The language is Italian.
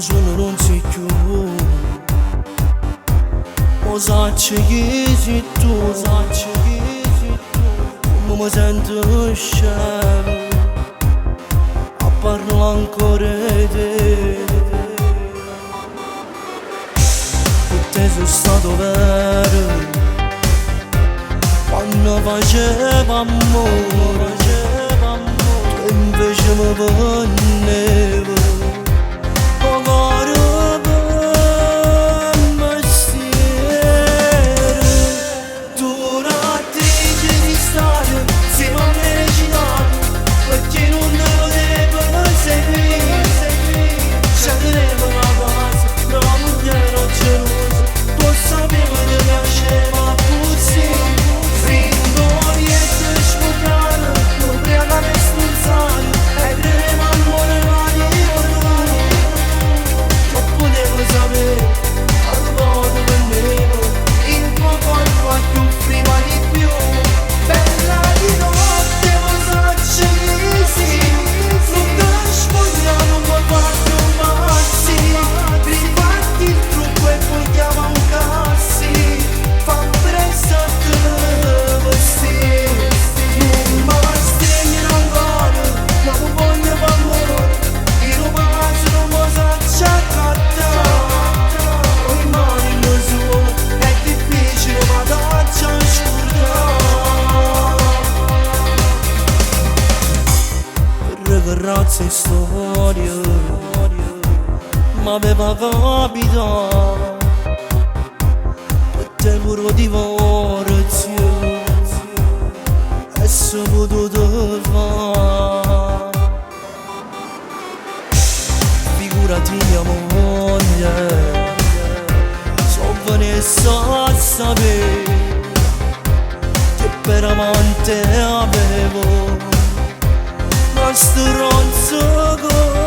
sono non sei più. Cosa c'è tu, come mi sento scemo a parlare ancora di te. Con te sono stato vero quando facevo amore, tu invece mi ponnevo razze e storie m'aveva capitato per te pure divorzio e se potuto fare figurati mia moglie so venisse a sapere che per amante avevo stronzo